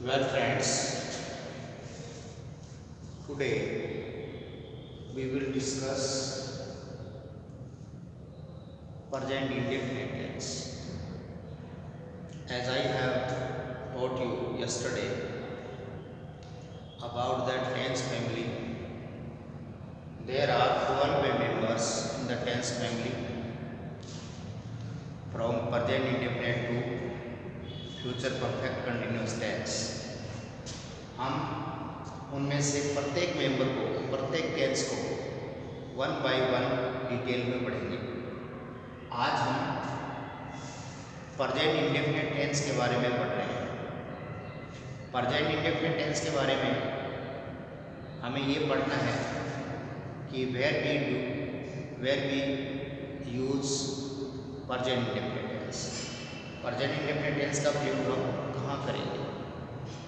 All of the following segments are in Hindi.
Well, friends, today we will discuss present indefinite tense. As I have taught you yesterday about that tense family, there are 12 members in the tense family from present indefinite to future perfect continuous tense. हम उनमें से प्रत्येक मेंबर को, प्रत्येक टेंस को वन बाय वन डिटेल में पढ़ेंगे। आज हम प्रेजेंट इंडेफिनिट टेंस के बारे में पढ़ रहे हैं। प्रेजेंट इंडेफिनिट टेंस के बारे में हमें ये पढ़ना है कि where we use present indefinite tense. Present indefinite tense का प्रयोग हम कहाँ करेंगे,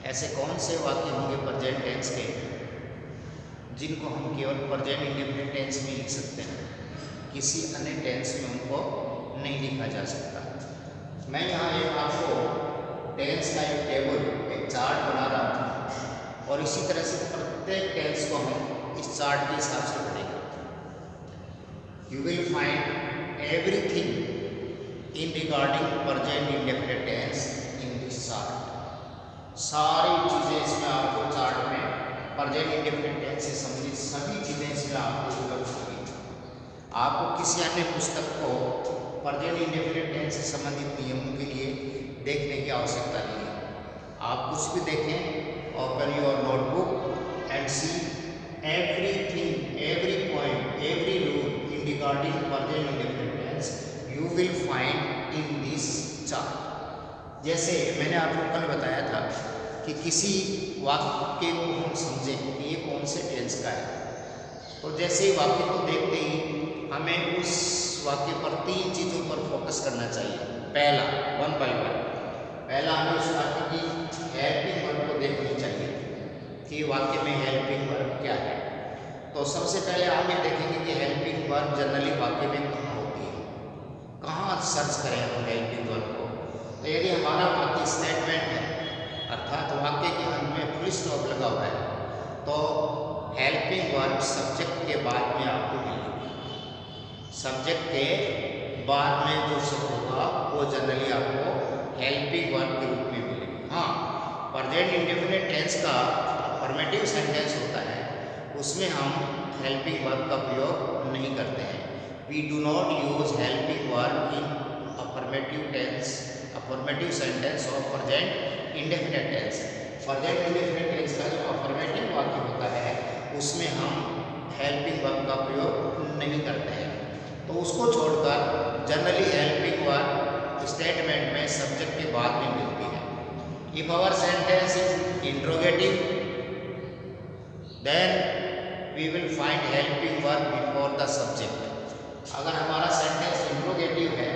ऐसे कौन से वाक्य होंगे प्रेजेंट टेंस के जिनको हम केवल प्रेजेंट इंडेफिनिट टेंस में लिख सकते हैं, किसी अन्य टेंस में उनको नहीं लिखा जा सकता। मैं यहाँ एक आपको टेंस का एक टेबल, एक चार्ट बना रहा हूँ और इसी तरह से प्रत्येक टेंस को हम इस चार्ट के हिसाब से पढ़ेंगे। You will find everything in regarding present indefinite tense in this chart. सारी चीज़ें इसमें आपको चार्ट में प्रेजेंट इंडेफिनिट टेंस से संबंधित सभी चीज़ें इसमें आपको उपलब्ध होंगी। आपको किसी अन्य पुस्तक को प्रेजेंट इंडेफिनिट टेंस से संबंधित नियमों के लिए देखने की आवश्यकता नहीं है। आप कुछ भी देखें, open your notebook and see everything, every point, every rule in regarding present indefinite tense you will find in this chart. जैसे मैंने आपको कल बताया था कि किसी वाक्य को हम समझें कि ये कौन से टेंस का है, तो जैसे ही वाक्य को देखते ही हमें उस वाक्य पर तीन चीज़ों पर फोकस करना चाहिए। पहला, वन बाय वन, पहला हमें उस वाक्य की हेल्पिंग वर्ब को देखनी चाहिए कि वाक्य में हेल्पिंग वर्ब क्या है। तो सबसे पहले आप ये देखेंगे कि हेल्पिंग वर्ब जनरली वाक्य में कहाँ होती है, कहाँ सर्च करें हम हेल्पिंग वर्ब को। तो यदि हमारा वाक्य स्टेटमेंट है, अर्थात वाक्य के अंत में फुल स्टॉप लगा हुआ है, तो हेल्पिंग वर्ब सब्जेक्ट के बाद में आपको मिलेगी। सब्जेक्ट के बाद में जो शब्द होगा वो जनरली आपको हेल्पिंग वर्ब के रूप में मिलेगी। हाँ, प्रेजेंट इंडेफिनिट टेंस का अफर्मेटिव सेंटेंस होता है, उसमें हम हेल्पिंग वर्ब का प्रयोग नहीं करते हैं। We do not use helping verb in affirmative tense, affirmative sentence और present indefinite tense. Present indefinite tense का जो अफर्मेटिव वाक्य होता है उसमें हम हेल्पिंग वर्ब का प्रयोग नहीं करते हैं। तो उसको छोड़कर जनरली हेल्पिंग वर्ब स्टेटमेंट में सब्जेक्ट के बाद में मिलती है। If our sentence is interrogative then we will find helping verb before the subject. अगर हमारा सेंटेंस इंट्रोगेटिव है,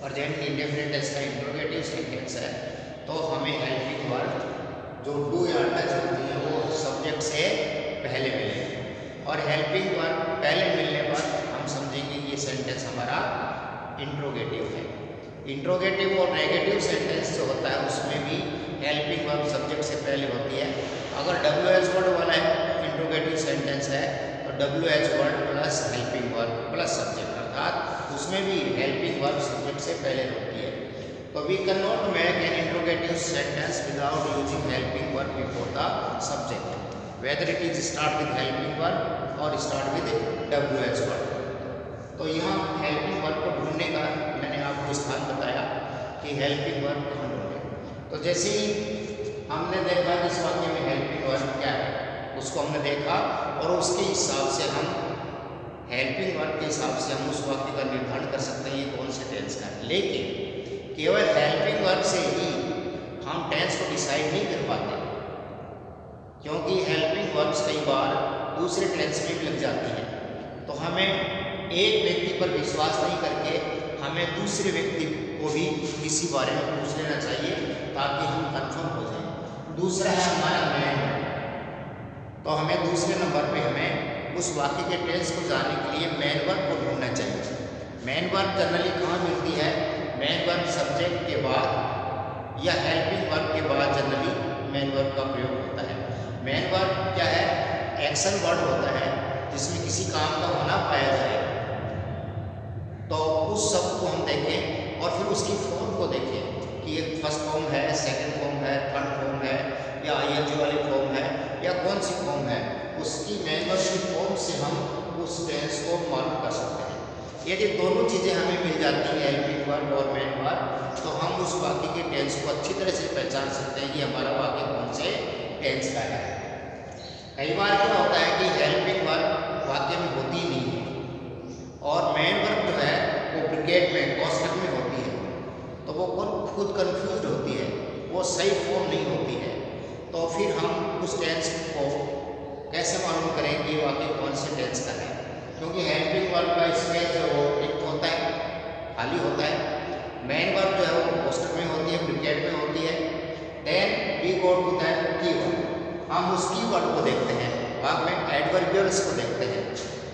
प्रेजेंट इंडेफिनिट टेंस का इंट्रोगेटिव सेंटेंस है, तो हमें हेल्पिंग वर्ब जो डू या डज होती है वो सब्जेक्ट से पहले मिलेगी, और हेल्पिंग वर्ब पहले मिलने पर हम समझेंगे कि ये सेंटेंस हमारा इंट्रोगेटिव है। इंट्रोगेटिव और नेगेटिव सेंटेंस जो होता है उसमें भी हेल्पिंग वर्ब सब्जेक्ट से पहले होती है। अगर WH वर्ड वाला इंट्रोगेटिव सेंटेंस है तो WH word plus helping verb plus subject, अर्थात उसमें भी हेल्पिंग वर्ब सब्जेक्ट से पहले होती है। तो we can not make an interrogative sentence without using helping verb before the subject, whether it is start with helping verb और स्टार्ट विद WH वर्ड। तो यहाँ हेल्पिंग वर्ब को ढूंढने का मैंने आपको स्थान बताया कि हेल्पिंग वर्ब कहाँ ढूंढे। तो जैसे ही हमने देखा कि इस वाक्य में हेल्पिंग वर्ब क्या है, उसको हमने देखा और उसके हिसाब से हम हेल्पिंग वर्ब के हिसाब से हम उस वाक्य का निर्धारण कर सकते हैं ये कौन से टेंस का है। लेकिन केवल हेल्पिंग वर्ब से ही हम टेंस को डिसाइड नहीं कर पाते, क्योंकि हेल्पिंग वर्ब्स कई बार दूसरे टेंस में भी लग जाती हैं। तो हमें एक व्यक्ति पर विश्वास नहीं करके हमें दूसरे व्यक्ति को भी किसी बारे में पूछ लेना चाहिए ताकि हम कंफर्म हो जाएं। दूसरा है हमारा मैन वर्ब, तो हमें दूसरे नंबर पे हमें उस वाक्य के टेंस को जानने के लिए मैन वर्ब को ढूंढना चाहिए। मैन वर्ब जनरली कहाँ मिलती है? मैन वर्ब सब्जेक्ट के बाद या हेल्पिंग वर्ब के बाद जनरली मेन वर्ब का प्रयोग होता है। मेन वर्ब क्या है? एक्शन वर्ड होता है जिसमें किसी काम का होना पाया जाए। तो उस शब्द को हम देखें और फिर उसकी फॉर्म को देखें कि ये फर्स्ट फॉर्म है, सेकंड फॉर्म है, थर्ड फॉर्म है या आईएनजी वाली फॉर्म है या कौन सी फॉर्म है, उसकी मेन वर्ब की फॉर्म से हम उस टेंस को मालूम कर सकते हैं। यदि दोनों चीज़ें हमें मिल जाती हैं, हेल्पिंग वर्ब और मेन वर्ब, तो हम उस वाक्य के टेंस को अच्छी तरह से पहचान सकते हैं कि हमारा वाक्य कौन से टेंस का है। कई बार क्या होता है कि हेल्पिंग वर्ब वाक्य में होती ही नहीं है और मेन वर्ब जो है वो ब्रैकेट में, कोष्ठक में होती है, तो वो खुद कंफ्यूज होती है, वो सही फॉर्म नहीं होती है। तो फिर हम उस टेंस को कैसे मालूम करें कि वाक्य कौन से टेंस का है? क्योंकि हेल्पिंग वर्ब का स्पेस जो वो रिक्त होता है, खाली होता है। मेन वर्ब जो है वो कोष्ठक में होती है, ब्रैकेट में होती है। Then we go to that keyword, हम उस कीवर्ड को देखते हैं, बाद में एडवर्बियल्स को देखते हैं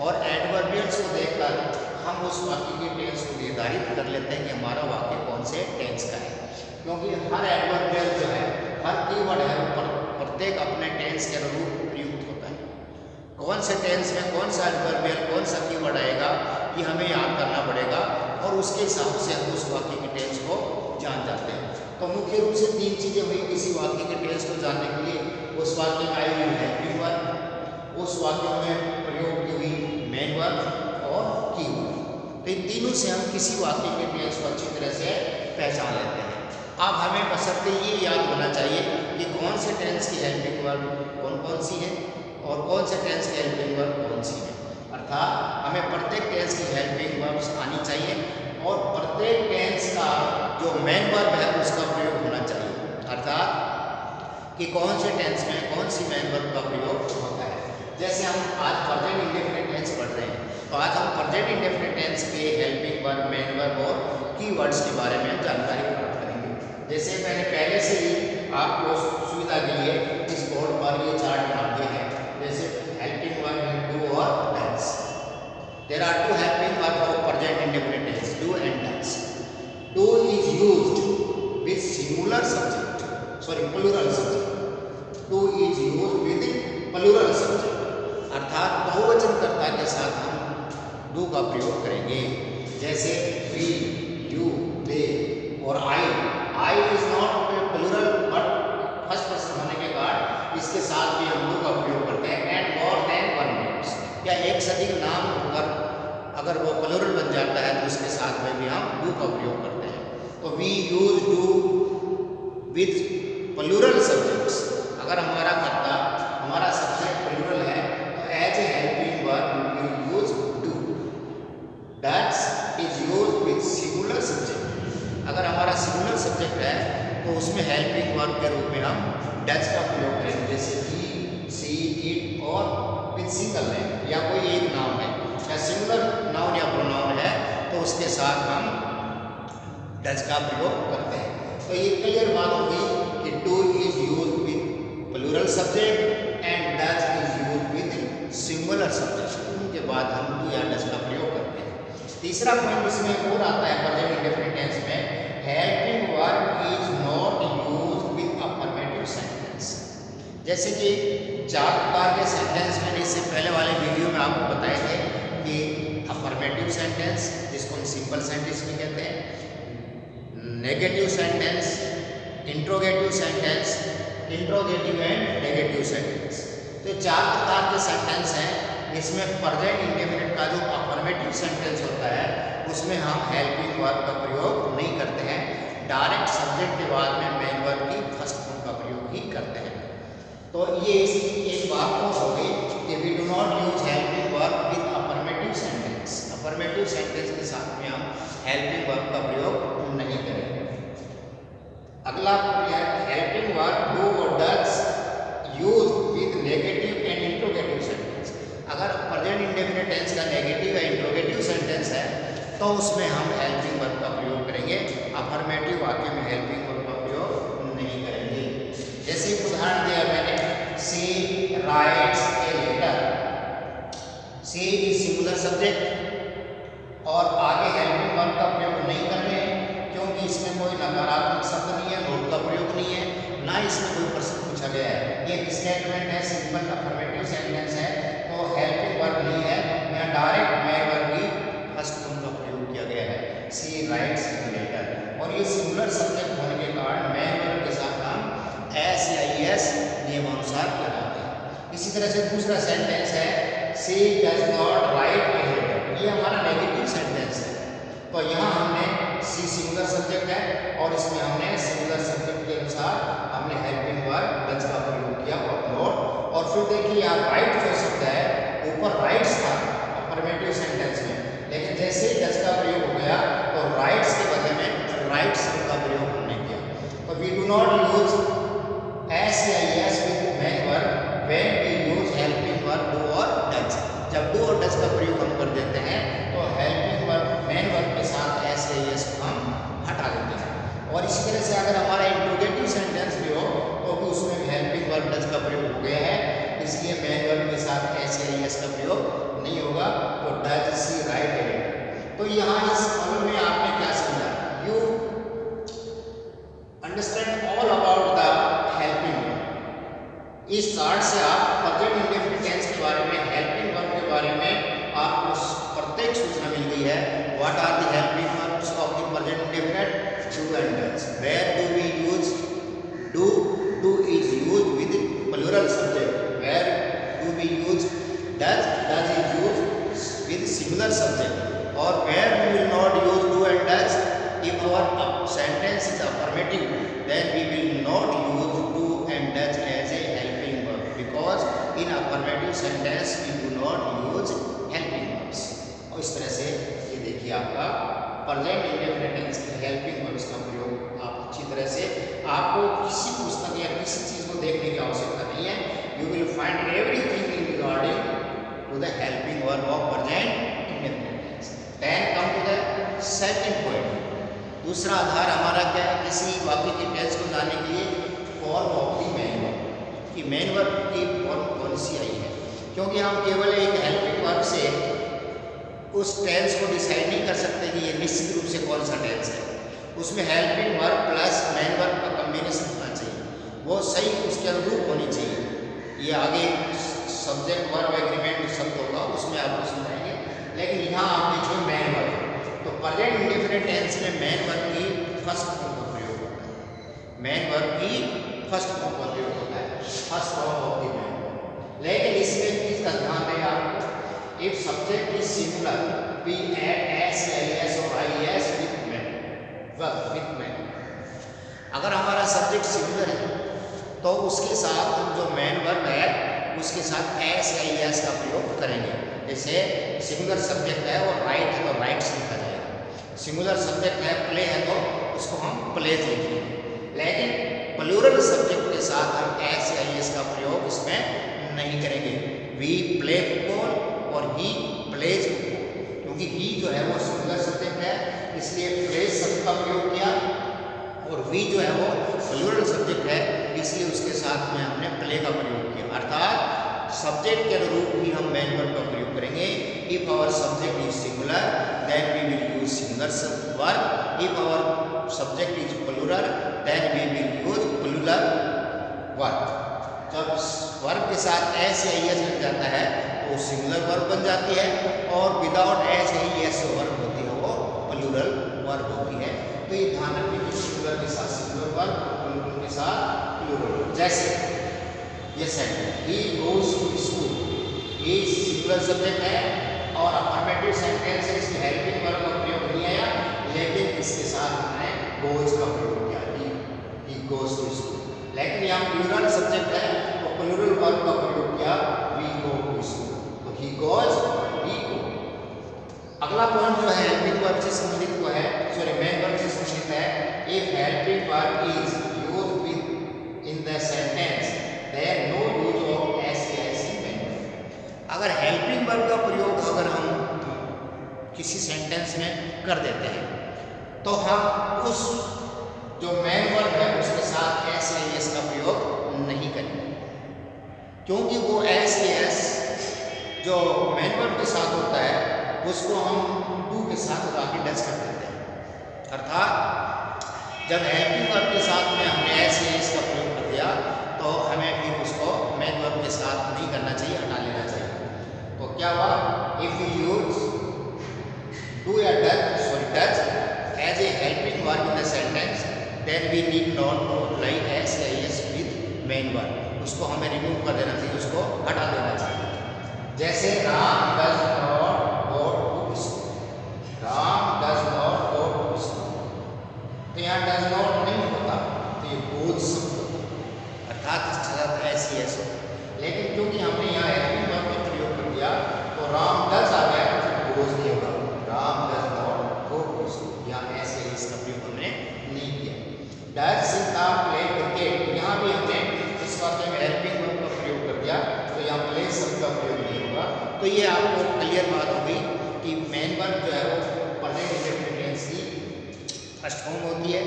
और एडवर्बियल्स को देखकर हम उस वाक्य के टेंस को निर्धारित कर लेते हैं कि हमारा वाक्य कौन से टेंस का है। क्योंकि हर एडवर्बियल जो है, हर कीवर्ड है, वो प्रत्येक अपने टेंस के अनुरूप प्रयुक्त होता है। कौन से टेंस में कौन सा एडवर्बियल, कौन सा कीवर्ड आएगा, ये हमें याद करना पड़ेगा और उसके हिसाब से हम उस वाक्य के टेंस को जान जाते हैं। तो मुख्य रूप से तीन चीज़ें हुई किसी वाक्य के टेंस को जानने के लिए। उस वाक्य में आई हुई हेल्पिंग वर्ब, उस वाक्य में प्रयोग की हुई मेन वर्ब और कीवर्ड। तो इन तीनों से हम किसी वाक्य के टेंस को अच्छी तरह से पहचान लेते हैं। अब हमें बशर्ते ये याद होना चाहिए कि कौन से टेंस की हेल्पिंग वर्ब कौन कौन सी है और कौन से टेंस की हेल्पिंग वर्ब कौन सी है। अर्थात हमें प्रत्येक टेंस की हेल्पिंग वर्ब्स आनी चाहिए और प्रत्येक टेंस का जो मेन वर्ब है उसका प्रयोग होना चाहिए। अर्थात कि कौन से टेंस में कौन सी मेन वर्ब का प्रयोग होता है। जैसे हम आज प्रेजेंट इंडेफिनिट टेंस पढ़ रहे हैं, तो आज हम प्रेजेंट इंडेफिनिट टेंस के हेल्पिंग वर्ब, मेन वर्ब और कीवर्ड्स के बारे में जानकारी प्राप्त करेंगे। जैसे मैंने पहले से ही आपको सुविधा के लिए इस बोर्ड पर ये चार्ट बना दिया है। जैसे हेल्पिंग वर्ब है डू और does. There are two helping verb for present indefinite tense, do and does. Do is used with singular subject, sorry plural subject. Do is used with plural subject, अर्थात बहुवचनकर्ता के साथ हम डू का प्रयोग करेंगे। जैसे वी, यू, दे और I. I is not plural but first person होने के कारण इसके साथ भी हम डू का प्रयोग करते हैं। And more than one names, या एक से अधिक नाम होकर अगर वो प्लूरल बन जाता है तो उसके साथ में भी हम डू का प्रयोग करते हैं। तो we use do with plural subjects. अगर हमारा कर्ता, हमारा सब्जेक्ट प्लूरल है तो as a helping verb we use do. Does is used with singular subject. अगर हमारा सिंगुलर सब्जेक्ट है तो उसमें हेल्पिंग वर्ब के रूप में हम डज का प्रयोग करेंगे। जैसे ही, सी, इट और विद सिंगल नेम, या कोई एक नाम है या सिंगुलर नाउन या प्रोनाउन है तो उसके साथ हम डज का प्रयोग करते हैं। तो ये क्लियर बात हो गई कि do is used with plural subject and does is used with singular subject. उनके बाद हम डू या डज का प्रयोग करते हैं। तीसरा पॉइंट इसमें और आता है प्रेजेंट इंडेफिनिट टेंस में, helping verb is not used with affirmative sentence. जैसे कि चार प्रकार के सेंटेंस मैंने इससे पहले वाले वीडियो में आपको बताए थे कि अफर्मेटिव सेंटेंस, जिसको हम सिंपल सेंटेंस भी कहते हैं, negative sentence, interrogative sentence, interrogative and negative sentence. तो चार प्रकार के सेंटेंस हैं। इसमें प्रेजेंट इंडेफिनिट का जो अफर्मेटिव सेंटेंस होता है उसमें हम हेल्पिंग वर्ब का प्रयोग नहीं करते हैं, डायरेक्ट सब्जेक्ट के बाद में मेन वर्ब की फर्स्ट फॉर्म का प्रयोग ही करते हैं। तो ये एक बात तो हो गई कि we do not use helping verb with affirmative sentence. Affirmative sentence के साथ में हम हेल्पिंग वर्ब का प्रयोग नहीं करेंगे। अगला है हेल्पिंग वर्ब डू और does use with negative and interrogative sentence. अगर प्रेजेंट इंडेफिनिट टेंस का नेगेटिव या इंट्रोगेटिव सेंटेंस है तो उसमें हम हेल्पिंग वर्ब का प्रयोग करेंगे, अफर्मेटिव वाक्य में हेल्पिंग वर्ब का प्रयोग नहीं करेंगे। जैसे उदाहरण दिया मैंने, she writes a letter. She is singular subject और आगे हेल्पिंग वर्ब का प्रयोग नहीं कर रहे हैं क्योंकि इसमें कोई नकारात्मक शब्द नहीं है, नोट का इसमें कोई प्रश्न पूछा गया है, ये स्टेटमेंट है, सिंपल अफर्मेटिव सेंटेंस है, तो हेल्पिंग वर्ब नहीं है, यहाँ डायरेक्ट मैं वर्ब की फर्स्ट फॉर्म का प्रयोग किया गया है, सी राइट्स लेटर। और ये सिंगुलर सब्जेक्ट होने के कारण मैं वर्ब के साथ हम एस या एस नियमानुसार लगाते हैं। इसी तरह से दूसरा सेंटेंस है she does not write a letter, ये हमारा नेगेटिव सेंटेंस है, तो यहाँ हमने सी सिंगुलर सब्जेक्ट है और इसमें हमने सिंगुलर सब्जेक्ट के अनुसार हमने हेल्पिंग वर्ब डज का प्रयोग किया और नॉट। और फिर देखिए यहाँ राइट जो शब्द है ऊपर राइट्स था अफर्मेटिव सेंटेंस में, लेकिन जैसे ही डज का प्रयोग हो गया तो राइट्स के बदले में राइट शब्द का प्रयोग हमने किया। तो we do not use s या S with main verb when we use helping verb do और डज। जब डू और डज का प्रयोग हम कर देते हैं तो हेल्पिंग वर्ब मेन वर्ब के साथ एस या एस को हम हटा देते हैं। और इसी तरह से अगर हमारा इंट्रोगेटिव सेंटेंस भी हो तो भी उसमें भी हेल्पिंग वर्ब डज का प्रयोग हो गया है, इसलिए मेन वर्ब के साथ एस या एस का प्रयोग नहीं होगा, तो does she write a letter. तो यहाँ इस कॉलम में आपने क्या समझा, you understand all about the helping verb. इस चार्ट से आप प्रेजेंट इंडेफिनिट टेंस के बारे में, हेल्पिंग वर्ब के बारे में आपको प्रत्येक सूचना मिल गई है। What are the helping verbs of the present indefinite, do and does. Where do we use do, do is used with plural subject. Where do we use does, does is used with singular subject. और where we will not use do and does, if our sentence is affirmative, then we will not use do and does as a helping verb, because in affirmative sentence we do not use helping verbs। और इस तरह से ये देखिए आपका प्रेजेंट इंडेफिनिट टेंस के हेल्पिंग वर्ब्स का प्रयोग आप अच्छी तरह से, आपको किसी पुस्तक या किसी चीज़ को देखने की आवश्यकता नहीं है, you will find everything in regarding to the helping verb of present indefinite tense. Then come to the second point. दूसरा आधार हमारा क्या है, किसी वाक्य की टेंस को जानने के लिए form of the main verb, कि मेन वर्ब की फॉर्म कौन सी आई है, क्योंकि हम केवल एक हेल्पिंग वर्ब से उस टेंस को डिसाइड नहीं कर सकते कि ये निश्चित रूप से कौन सा टेंस है। उसमें helping verb plus main verb का कॉम्बिनेशन होना चाहिए, वो सही उसके अनुरूप होनी चाहिए। ये आगे सब्जेक्ट वर्ब एग्रीमेंट शब्द होगा उसमें आपको समझाएंगे, लेकिन यहाँ आप देखिए मेन वर्ब, तो प्रेजेंट इंडेफिनिट टेंस में मेन वर्ब की फर्स्ट फॉर्म का प्रयोग होता है, मेन वर्ब की फर्स्ट फॉर्म का प्रयोग होता है, first form of the main verb. लेकिन इसमें चीज का ध्यान दें आपको, if subject is singular we add S या एस और I S with main verb, with main. अगर हमारा सब्जेक्ट सिंगुलर है तो उसके साथ हम जो मेन वर्ब है उसके साथ एस या एस का प्रयोग करेंगे। जैसे सिंगुलर सब्जेक्ट है और राइट है तो राइट्स लिखा जाएगा, सिंगुलर सब्जेक्ट है प्ले है तो उसको हम प्लेज लिखेंगे। लेकिन प्लूरल सब्जेक्ट के साथ हम एस या एस का प्रयोग इसमें नहीं करेंगे। वी प्ले फुटबॉल और ही प्लेज फुटबॉल, क्योंकि ही जो है वो सिंगुलर सब्जेक्ट है इसलिए प्लेज शब्द का प्रयोग किया, और वी जो है वो प्लूरल सब्जेक्ट है इसलिए उसके साथ में हमने प्ले का प्रयोग किया। अर्थात सब्जेक्ट के अनुरूप ही हम मेन वर्ब का प्रयोग करेंगे। If our subject is singular then we will use singular verb, if our subject is plural then we will use plural verb. जब वर्ब के साथ एस या एस लग जाता है तो सिंगुलर वर्ब बन जाती है, और विदाउट एस या एस वर्ब होती है वो प्लूरल वर्ब होती है। तो ये ध्यान रखिए कि सिंगुलर के साथ सिंगुलर वर्ब, प्लूरल के साथ प्लूरल वर्ब। जैसे ये sentence he goes to school, ये सिंगुलर सब्जेक्ट है और अफर्मेटिव सेंटेंस है, इसमें हेल्पिंग वर्ब का प्रयोग नहीं आया, लेकिन इसके साथ हमने गोज का प्रयोग किया, ही गोज टू स्कूल। लेकिन यहाँ प्लूरल सब्जेक्ट है तो प्लूरल वर्ब का प्रयोग किया, वी गो टू स्कूल, तो ही गोज, वी गो। अगला पॉइंट जो है हेल्पिंग वर्ब से संबंधित वो है, सॉरी मेन वर्ब से संबंधित है, if helping verb is used with in the sentence there no use of S या एस इन मेन वर्ब। अगर हेल्पिंग वर्ब का प्रयोग अगर हम किसी सेंटेंस में कर देते हैं तो हम उस जो मेन वर्ब है उसके साथ एस या एस का प्रयोग नहीं करेंगे, क्योंकि वो एस या एस जो मेन वर्ब के साथ होता है उसको हम डू के साथ लगा के डज कर देते हैं। अर्थात जब हेल्पिंग वर्ब के साथ में हमने एस या एस का प्रयोग करते दिया तो हमें फिर उसको मेन वर्ब के साथ नहीं करना चाहिए, हटा लेना चाहिए। तो क्या हुआ, इफ यू यूज डू या does as a helping verb in the sentence then we need not to apply S या एस विद मेन वर्ब। उसको हमें रिमूव कर देना चाहिए, उसको हटा देना चाहिए। जैसे Ram does not go to school, Ram does not go to school, तो यहाँ डज नॉट नहीं होता, तो ये गोज शब्द अर्थात इसके साथ एस ही एस होता। लेकिन क्योंकि हमने यहाँ हेल्पिंग वर्ब का प्रयोग कर दिया तो राम डज आ गया, तो गोज नहीं होगा, Ram does not go to school, यहाँ एस या एस का प्रयोग हमने नहीं किया। डज सीता प्ले क्रिकेट, यहाँ भी हमने इस वाक्य में हेल्पिंग वर्ब का प्रयोग कर दिया, तो यहाँ प्ले शब्द का प्रयोग नहीं होगा। तो ये आपको क्लियर बात हो गई कि मेन वर्ब जो है वो प्रेजेंट इंडेफिनिट टेंस की फर्स्ट फॉर्म होती है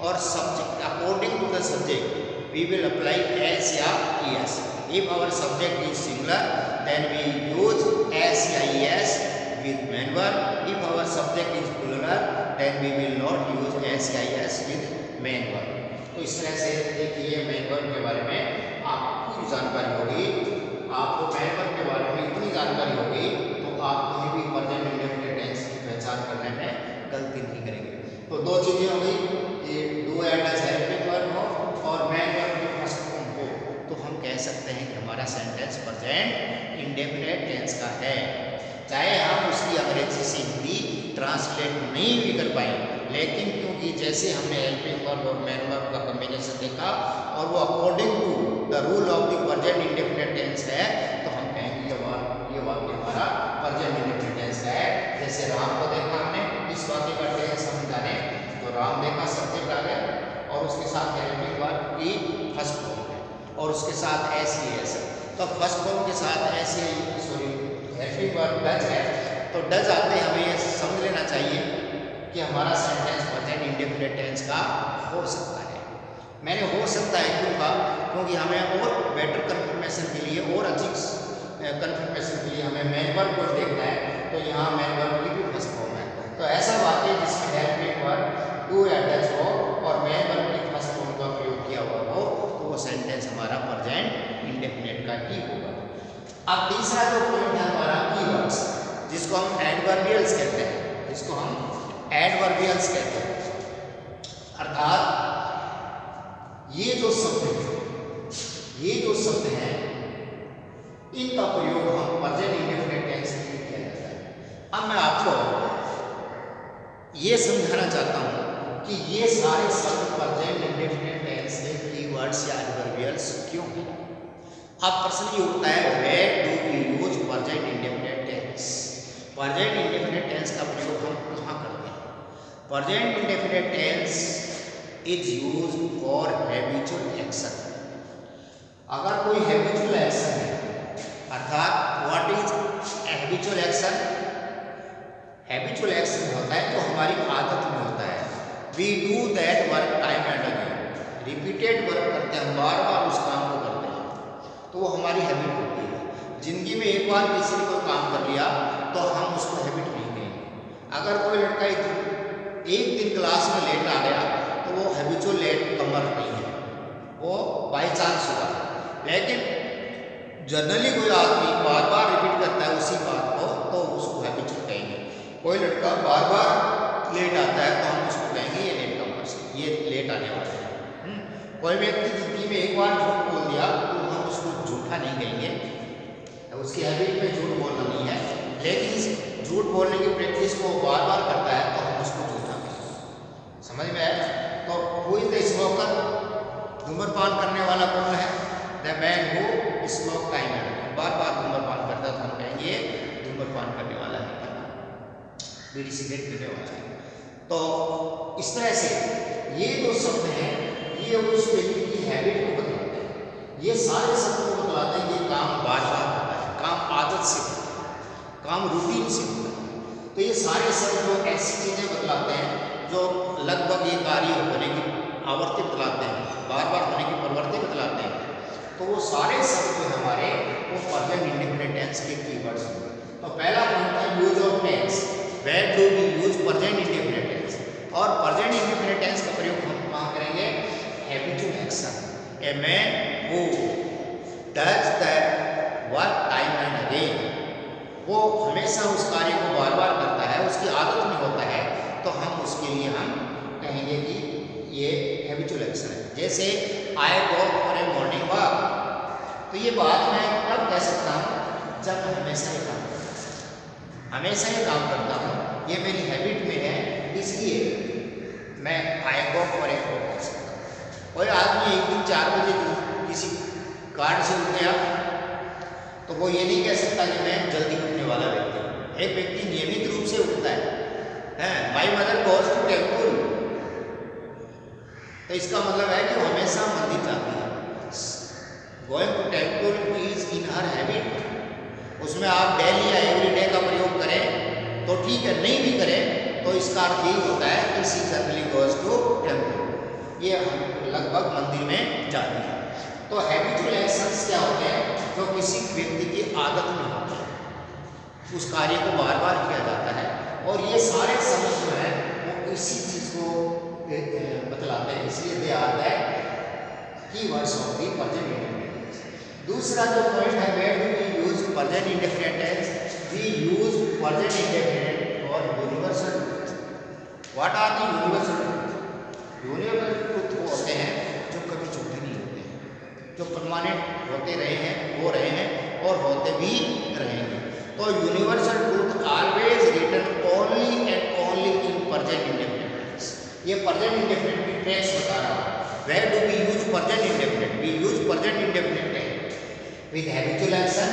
और subject according to the subject we will apply S या es. If our subject is singular then we use s या es with main verb. If our subject is plural then we will not use s या s with main verb. तो इस तरह से देखिए main verb के बारे में आपको पूरी जानकारी होगी। आपको main verb के बारे में इतनी जानकारी होगी तो आप कहीं भी present indefinite tense की पहचान करने में गलती नहीं करेंगे। तो दो चीज़ें हो गई कि do या does helping verb हो और main verb की फर्स्ट फॉर्म हो, तो हम कह सकते हैं कि हमारा सेंटेंस present indefinite tense का है। चाहे हम उसकी अंग्रेजी से हिंदी ट्रांसलेट नहीं भी कर पाए, लेकिन क्योंकि जैसे हमने हेल्पिंग वर्ब और मेन वर्ब का कॉम्बिनेशन देखा और वो according to the rule of the present indefinite tense है, तो हम कहेंगे ये वाक्य हमारा प्रेजेंट इंडेफिनिट टेंस का है। जैसे राम को देखा हमने, इस वाक्य का टेंस हम जाने तो राम देखा सब्जेक्ट आ गया और उसके साथ हेल्पिंग वर्ब की फर्स्ट फॉर्म है और उसके साथ एस ही एस, तो फर्स्ट फॉर्म के साथ एस हेल्पिंग वर्ब डज है, तो डज आते हमें ये समझ लेना चाहिए कि हमारा सेंटेंस प्रेजेंट इंडेफिनिट टेंस का हो सकता है। मैंने हो सकता है क्यों कहा, क्योंकि हमें और बेटर कंफर्मेशन के लिए और अधिक कंफर्मेशन के लिए हमें मेन वर्ब को देखना है, तो यहाँ मेन वर्ब की भी फर्स्ट फॉर्म है। तो ऐसा वाक्य जिसमें हेल्पिंग वर्ब डू या डज हो और मेन वर्ब की फर्स्ट फॉर्म का प्रयोग किया हुआ हो, तो वो सेंटेंस हमारा प्रेजेंट इंडेफिनिट का ही होगा। अब तीसरा जो पॉइंट है हमारा कीवर्ड्स, जिसको हम एडवर्बियल्स कहते हैं, जिसको हम एडवर्बियल्स कहते हैं। अर्थात ये जो शब्द हैं इनका प्रयोग हम प्रेजेंट इंडेफिनिट टेंस के लिए किया जाता है। अब मैं आपको ये समझाना चाहता हूँ कि ये सारे शब्द प्रेजेंट इंडेफिनिट टेंस के कीवर्ड्स या एडवर्बियल्स क्यों हैं। अब प्रश्न ये उठता है where do we use present indefinite tense. Present indefinite tense का प्रयोग हम कहाँ करते हैं? Present indefinite tense is used for habitual action. अगर कोई हैबिचुअल एक्शन है, अर्थात what is habitual action? Habitual action होता है जो हमारी आदत में होता है। We do that work time and again, repeated work करते हैं, बार बार उस काम को करते हैं, तो वो हमारी हैबिट होती है। जिंदगी में एक बार किसी ने कोई काम कर लिया तो हम उसको हैबिट नहीं कहेंगे। अगर कोई लड़का एक दिन क्लास में लेट आ गया तो वो हैबिचुअल लेट कमर नहीं है, वो बाई चांस हुआ। लेकिन जनरली कोई आदमी बार बार रिपीट करता है उसी बात को, तो उसको हैबिचुअल कहेंगे। कोई लड़का बार बार लेट आता है तो हम उसको कहेंगे ये लेट कमर, ये लेट आने वाला है। कोई व्यक्ति जिंदगी में एक बार झूठ बोल दिया तो हम उसको झूठा नहीं कहेंगे, उसकी हैबिट में झूठ बोलना नहीं है, लेकिन झूठ बोलने की प्रैक्टिस को बार बार करता है तो हम उसको झूठा कहेंगे। समझ में आया? तो हु इज द स्मोकर? धूम्रपान करने वाला कौन है? The man who smoke time and again, बार बार धूम्रपान करता है तो हम कहेंगे धूम्रपान करने वाला है, बीड़ी सिगरेट पीने वाला है। तो इस तरह से ये जो शब्द हैं ये उस व्यक्ति की हैबिट को बतलाते हैं। ये सारे शब्द को बतलाते हैं कि काम बार बार होता है, काम आदत से होता है, काम रूटीन से होता है। तो ये सारे शब्द जो ऐसी चीज़ें बतलाते हैं जो लगभग ये कार्य होने की आवृत्ति बतलाते हैं, बार बार होने की प्रवृत्ति बतलाते हैं, तो वो सारे शब्द जो हमारे वो प्रेजेंट इंडेफिनिट टेंस के कीवर्ड्स हैं। तो पहला पॉइंट है use of tense, where do we use present indefinite tense. और प्रेजेंट इंडेफिनिट टेंस का प्रयोग हम कहाँ करेंगे? Habitual action. A man who does the work time and again, वो हमेशा उस कार्य को बार बार करता है, उसकी आदत में होता है, तो हम उसके लिए हम कहेंगे कि ये हैबिचुअल एक्शन है। जैसे I go for a morning walk, तो ये बात मैं कब कह सकता हूँ, जब मैं हमेशा ये काम करता हूँ, हमेशा ये काम करता हूँ, ये मेरी हैबिट में है, इसलिए मैं आई गो फॉर ए वॉक कर सकता हूँ। कोई आदमी एक दिन 4 बजे किसी कार्ड से उठ गया, तो वो ये नहीं कह सकता कि मैं जल्दी उठने वाला व्यक्ति हूँ। एक व्यक्ति नियमित रूप से उठता है, my mother goes to temple, तो इसका मतलब है कि वो हमेशा मंदिर जाती है। Going to temple is in her habit, उसमें आप डेली या एवरीडे का प्रयोग करें तो ठीक है, नहीं भी करें तो इसका अर्थ यही होता है कि she generally goes to temple, ये लगभग मंदिर में जाती है। तो हैबिचुअल एक्शंस क्या होते हैं, जो किसी व्यक्ति की आदत में होते हैं, उस कार्य को बार बार किया जाता है, और ये सारे शब्द जो है वो इसी चीज़ को बतलाते हैं, इसलिए they are the keywords of the present indefinite. दूसरा जो पॉइंट है, where do we use present indefinite tense, we use present indefinite for universal truth. What are the universal truth? Universal truth वो होते हैं जो कभी झूठे नहीं होते हैं, जो परमानेंट होते रहे हैं, हो रहे हैं और होते भी रहेंगे। तो universal truth always written only and only in present indefinite. ये प्रेजेंट इंडेफिनिट की टेंस बता रहा हूँ। Where do we use present indefinite? We use present indefinite tense with habitual action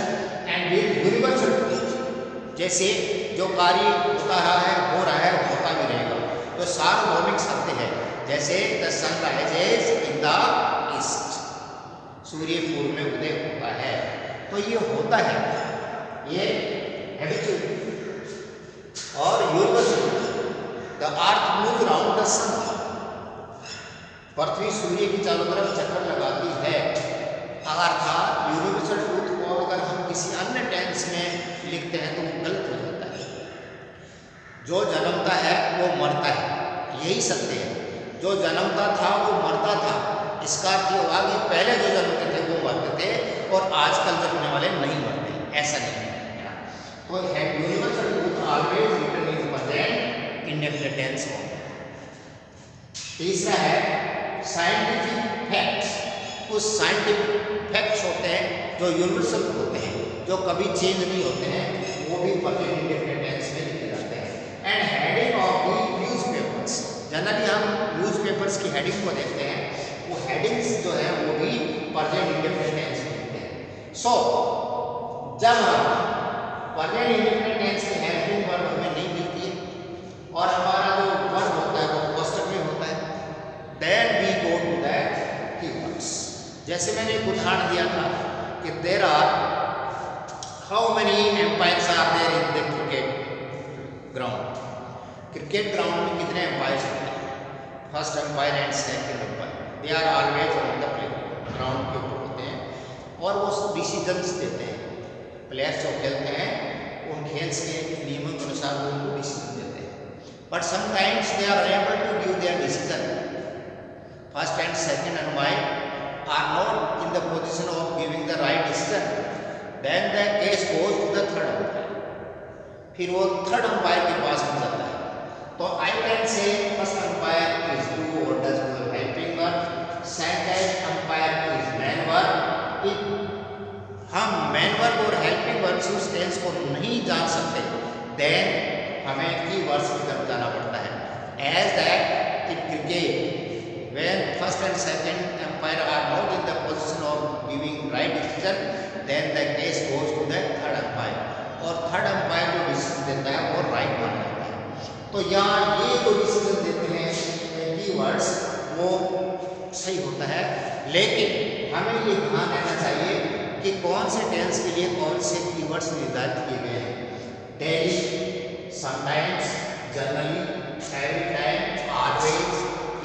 and with universal truth. जैसे जो कार्य होता रहा है, हो रहा है, होता भी रहेगा, तो सार्वभौमिक शब्द है। जैसे the sun rises in the east, सूर्य पूर्व में उदय होता है, तो ये होता है, ये हैबिचुअल। और universal, the earth move round the sun, पृथ्वी सूर्य की चारों तरफ चक्कर लगाती है। अर्थात यूनिवर्सल ट्रूथ को अगर हम किसी अन्य टेंस में लिखते हैं तो वो गलत हो जाता है। जो जन्मता है वो मरता है, यही सत्य है। जो जन्मता था वो मरता था, इसका अर्थ ये हुआ कि पहले जो जन्मते थे वो मरते थे और आजकल जन्मने वाले नहीं मरते, ऐसा नहीं है। तो universal truth always written in present indefinite tense form. तीसरा है साइंटिफिक फैक्ट्स। कुछ साइंटिफिक फैक्ट्स होते हैं जो यूनिवर्सल होते हैं, जो कभी चेंज नहीं होते हैं, वो भी प्रेजेंट इंडेफिनिट टेंस में लिखे जाते हैं। And heading of the newspapers, generally हम न्यूज़पेपर्स की हेडिंग को देखते हैं, वो हेडिंग्स जो है वो भी प्रेजेंट इंडेफिनिट टेंस में लिखते हैं। सो जब हम प्रेजेंट इंडेफिनिट टेंस की हेल्पिंग वर्ब हमें नहीं मिलती है और हमारा जो वर्ब होता है वो कोष्ठक में होता है, then we go to that keywords. जैसे मैंने एक उदाहरण दिया था कि there are how many umpires are there in the cricket ground. Cricket ground में कितने एम्पायर्स होते हैं? First umpire and second umpire, they are always on the play ground के ऊपर होते हैं और वो डिसीजंस देते हैं। प्लेयर्स जो खेलते हैं उन खेल के नियमों के अनुसार वो उनको डिसीजन देते हैं, but sometimes they are unable to give their decision. First and second umpire are not in the position of giving the right decision, then the case goes to the third umpire, फिर वो थर्ड अंपायर के पास में जाता है। तो I can say first umpire is do or does the helping work, second umpire is man work। if हम man work और helping work से उस टेंस को नहीं जान सकते, then हमें कीवर्ड्स की तरफ जाना पड़ता है। as that in cricket when first and second umpire are not in the position of giving right decision, then the case goes to the third umpire, और थर्ड अंपायर जो डिसीजन देता है वो राइट माना जाता है। तो यहाँ ये जो डिसीजन देते हैं कीवर्ड्स वो सही होता है, लेकिन हमें ये ध्यान देना चाहिए कि कौन से टेंस के लिए कौन से कीवर्ड्स निर्धारित किए गए हैं। Daily, sometimes, generally, every time, always,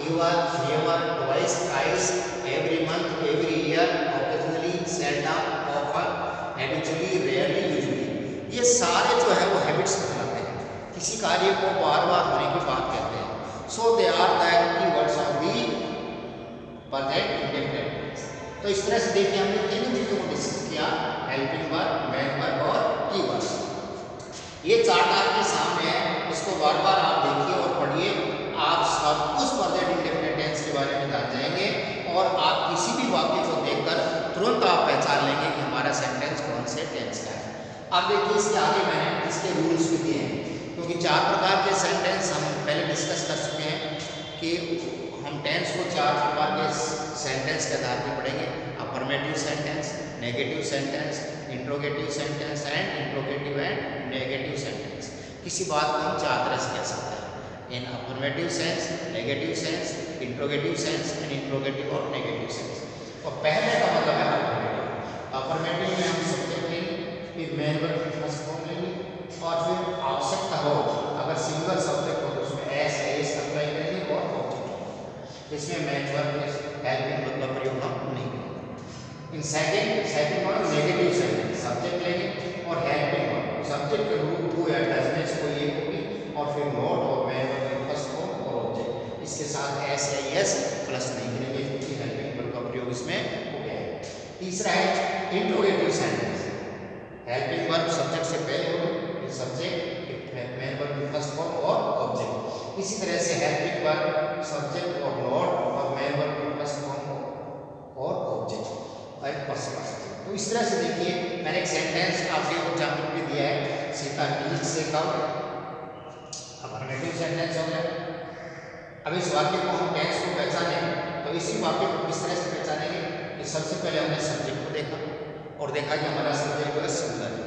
ever, never, twice, thrice, every month, every year, occasionally, seldom, often, habitually, rarely, usually। ये सारे जो है वो हैबिट्स बताते हैं, किसी कार्य को बार बार होने की बात कहते हैं। So they are the keywords of the present indefinite tense. तो इस तरह से देखिए हमने तीनों चीज़ों को डिस्कस किया, हेल्पिंग वर्ब, मेन वर्ब और की वर्ब। ये चार्ट आपके सामने है, इसको बार बार आप देखिए और पढ़िए, आप सब कुछ प्रेजेंट इंडेफिनिट टेंस के बारे में जान जाएंगे और आप किसी भी वाक्य को देखकर तुरंत आप पहचान लेंगे कि हमारा सेंटेंस कौन से टेंस का है। अब देखिए इसके आगे मैंने इसके रूल्स भी दिए हैं, क्योंकि 4 प्रकार के सेंटेंस हम पहले डिस्कस कर चुके हैं कि हम टेंस को 4 प्रकार के सेंटेंस के आधार पर पढ़ेंगे, affirmative sentence, negative sentence, interrogative sentence and interrogative and negative sentence. किसी बात को हम 4 तरह से कह सकते हैं, in affirmative sense, negative sense, interrogative sense and interrogative और नेगेटिव सेंस। और पहले का मतलब है अफर्मेटिव। अफर्मेटिव में हम सब्जेक्ट लेंगे, फिर मेन वर्ब की फर्स्ट फॉर्म लेंगे और फिर आवश्यकता हो अगर सिंगल सब्जेक्ट हो तो उसमें एस अप्लाई करेंगे और ऑब्जेक्ट, इसमें मेन वर्ब हेल्पिंग वर्ब का प्रयोग हम नहीं करेंगे। In second word negative sentence, subject लेंगे और हेल्पिंग वर्ब, सब्जेक्ट के रूप को या डज में से कोई एक होगी और फिर नॉट और मेन वर्ब की फर्स्ट फॉर्म और ऑब्जेक्ट, इसके साथ एस या एस प्लस नहीं करेंगे क्योंकि हेल्पिंग वर्ब का प्रयोग इसमें हो गया है। तीसरा है interrogative sentence, helping verb subject से पहले होगी, सब्जेक्ट मेन वर्ब की फर्स्ट फॉर्म और ऑब्जेक्ट। इसी तरह से हेल्पिंग वर्ब सब्जेक्ट और नॉट और मेन वर्ब की फर्स्ट फॉर्म और ऑब्जेक्ट और पर्सन। तो इस तरह से देखिए मैंने एक सेंटेंस आपके एग्जाम्पल भी दिया है, सीता नीच से कब, अफर्मेटिव सेंटेंस हो गया। अब इस वाक्य को हम टेंस को पहचानेंगे तो इसी वाक्य को किस तरह से पहचानेंगे कि सबसे पहले हमने सब्जेक्ट को देखा और देखा कि हमारा सब्जेक्ट जो है सिंगुलर है।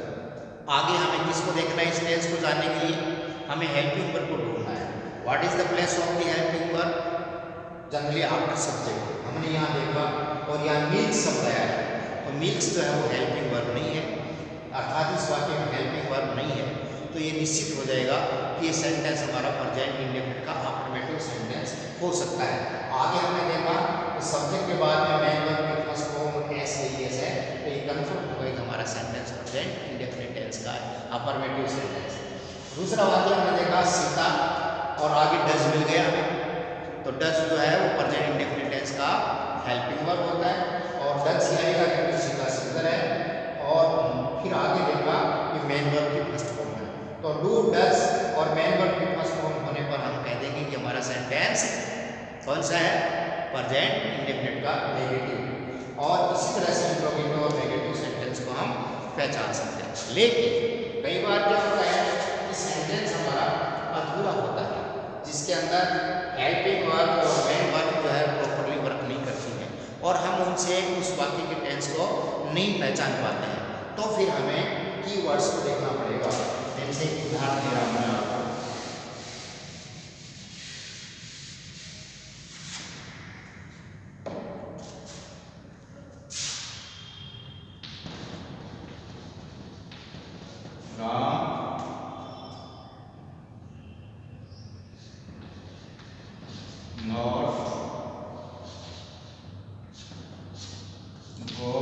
आगे हमें किसको देखना है, इस टेंस को जानने के लिए हमें हेल्पिंग वर्ब को ढूंढना है। What is the place of the helping verb, generally after subject. हमने यहाँ देखा और यहाँ मिल्क्स शब्द आया है, और मिल्क्स जो है वो हेल्पिंग वर्ब नहीं है, अर्थात इस वाक्य में हेल्पिंग वर्ब नहीं है, तो ये निश्चित हो जाएगा कि ये सेंटेंस हमारा प्रेजेंट इंडेफिनिट का अफर्मेटिव सेंटेंस हो सकता है। आगे हमने देखा कि सब्जेक्ट के बाद में मेन वर्ब की फर्स्ट फॉर्म एस है, तो ये कंफर्म हो गया कि हमारा सेंटेंस प्रेजेंट इंडेफिनिट टेंस का है, अफर्मेटिव सेंटेंस। दूसरा वाक्य हमने देखा सीता और आगे डज मिल गया हमें, तो डज जो है वो प्रेजेंट इंडेफिनिट टेंस का हेल्पिंग वर्ब होता है और डज से आएगा क्योंकि सीता सिंगुलर है। और फिर आगे देखा कि मेन वर्ब की फर्स्ट फॉर्म है, तो डू डज और मेन वर्ब की फर्स्ट फॉर्म होने पर हम कह देंगे कि हमारा सेंटेंस कौन सा है, प्रेजेंट इंडेफिनिट का नेगेटिव। और इसी तरह से इंट्रोगेटिव और नेगेटिव सेंटेंस को हम पहचान सकते हैं। लेकिन कई बार क्या होता है कि सेंटेंस हमारा अधूरा होता है जिसके अंदर हेल्पिंग वर्ब और मेन वर्ब जो है प्रॉपर्ली वर्क नहीं करती है और हम उनसे उस वाक्य के टेंस को नहीं पहचान पाते हैं, तो फिर हमें कीवर्ड्स को देखना पड़ेगा। जैसे उदाहरण दे रहा हूं आपको, Ram not go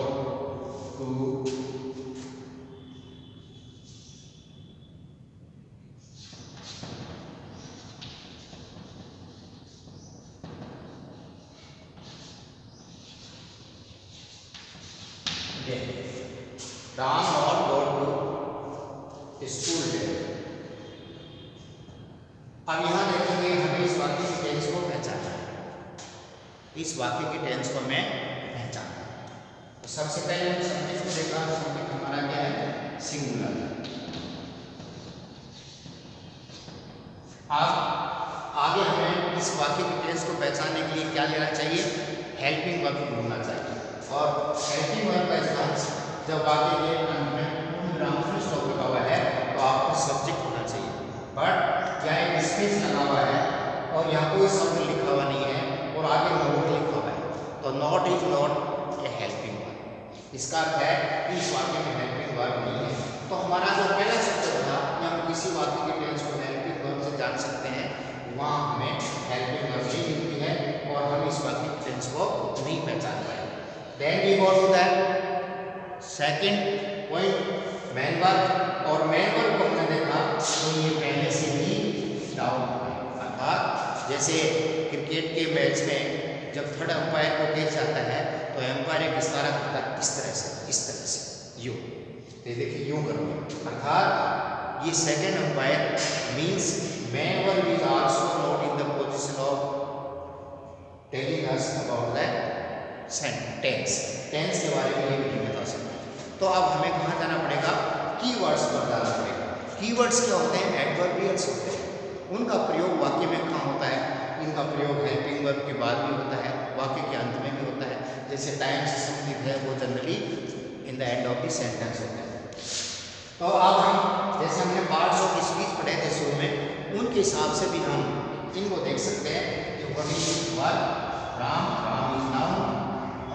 to school day. अब यहाँ देखेंगे हमें इस वाक्य के टेंस को पहचानना है, इस वाक्य के टेंस को हमें पहचानना है। तो सबसे पहले हम सब्जेक्ट को देखा, सब्जेक्ट हमारा क्या है, सिंगुलर। अब आगे हमें इस वाक्य के टेंस को पहचानने के लिए क्या लेना चाहिए, हेल्पिंग वर्ब ढूंढना चाहिए। और हेल्पिंग वर्ब का स्थान जब वाक्य के अंत में पूर्णविराम फुल स्टॉप लिखा हुआ है तो आपको सब्जेक्ट होना चाहिए, बट यहाँ एक स्पेस लगा हुआ है और यहाँ कोई शब्द लिखा हुआ नहीं है और आगे नॉट लिखा हुआ है, तो not is not a helping verb. इसका अर्थ है कि इस वाक्य में हेल्पिंग वर्ब नहीं है। तो हमारा जो पहला शब्द था कि हम किसी वाक्य के टेंस को हेल्पिंग वर्ब से जान सकते हैं, वहाँ हमें हेल्पिंग वर्ब नहीं मिलती है और हम इस वाक्य के टेंस को नहीं पहचान पाए। Then we go to that second point, main verb. और मेन वर्ब को हमने देखा तो ये पहले से ही डाउन है, अर्थात जैसे क्रिकेट के मैच में जब थर्ड एम्पायर को केस जाता है तो एम्पायर एक इशारा करता है इस तरह से यू, तो देखिए यूँ करो, अर्थात ये second umpire means whenever he is also not in the position of telling us about the sentence, tense के बारे में ये भी नहीं बता सकते। तो अब हमें कहाँ जाना पड़ेगा, कीवर्ड्स पर जाना पड़ेगा। कीवर्ड्स क्या होते हैं, एडवर्बियल्स होते हैं, उनका प्रयोग वाक्य में कहाँ होता है, इनका प्रयोग हेल्पिंग वर्ब के बाद भी होता है, वाक्य के अंत में भी होता है। जैसे टाइम से संबंधित है वो generally in the end of the sentence होता है। तो अब हम जैसे हमने पार्ट्स ऑफ स्पीच पढ़े थे शुरू में, उनके हिसाब से भी हम इनको देख सकते हैं कि what is verb, Ram is noun,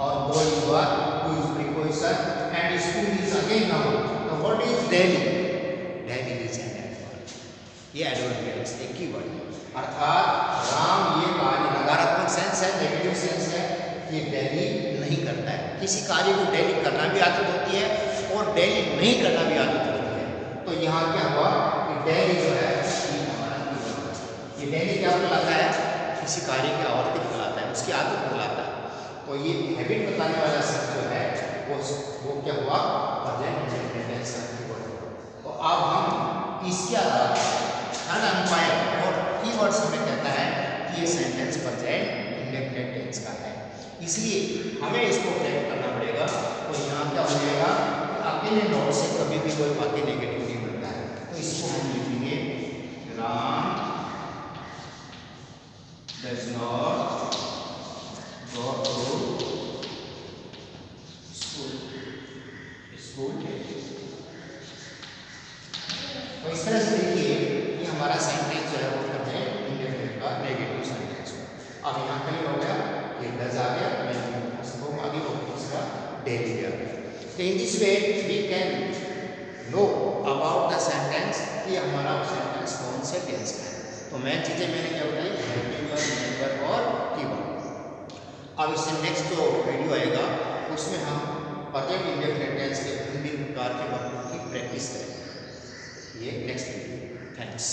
और go is verb, to is preposition, and school is again noun. तो what is Delhi, Delhi is an adverb, ये एडवर्बियल्स एक कीवर्ड, अर्थात राम ये कार्य नकारात्मक सेंस है, नेगेटिव सेंस है, ये दिल्ली नहीं करता है। किसी कार्य को डेली करना भी आदत होती है और डेली नहीं करना भी आदत होती है। तो यहाँ क्या हुआ कि डेली जो है ये डेली क्या बुलाता है, किसी कार्य की आवृत्ति बुलाता है, उसकी आदत बुलाता है। तो ये हैबिट बताने वाला शब्द जो है वो क्या हुआ, प्रेजेंट इंडेफिनिट कीवर्ड। तो अब हम इसके आधार पर थर्ड एम्पायर और कीवर्ड्स हमें कहता है कि ये सेंटेंस प्रेजेंट इंडेफिनिट टेंस का है, इसलिए हमें इसको करेक्ट करना पड़ेगा। तो यहाँ क्या हो जाएगा, अकेले नोट से कभी भी कोई वाक्य नेगेटिव नहीं बनता है। तो इसको हम लिखेंगे Ram does not go to school daily। तो इस तरह से देखिए कि हमारा सेंटेंस जो है वो करते हैं इंडेफिनिट का नेगेटिव सेंटेंस। अब यहाँ क्लियर हो गया, ये डज आ गया, मैं इसको आगे दूसरा डेली आ गया। तो in this way we can know about the sentence कि हमारा सेंटेंस कौन से टेंस का है। तो मेन चीज़ें मैंने क्या बताई, हेल्पिंग वर्ब, मेन वर्ब और कीवर्ड। अब इससे नेक्स्ट जो वीडियो आएगा उसमें हम प्रेजेंट इंडेफिनिट टेंस के विभिन्न प्रकार के वर्बों की प्रैक्टिस करेंगे। ये नेक्स्ट वीडियो। थैंक्स।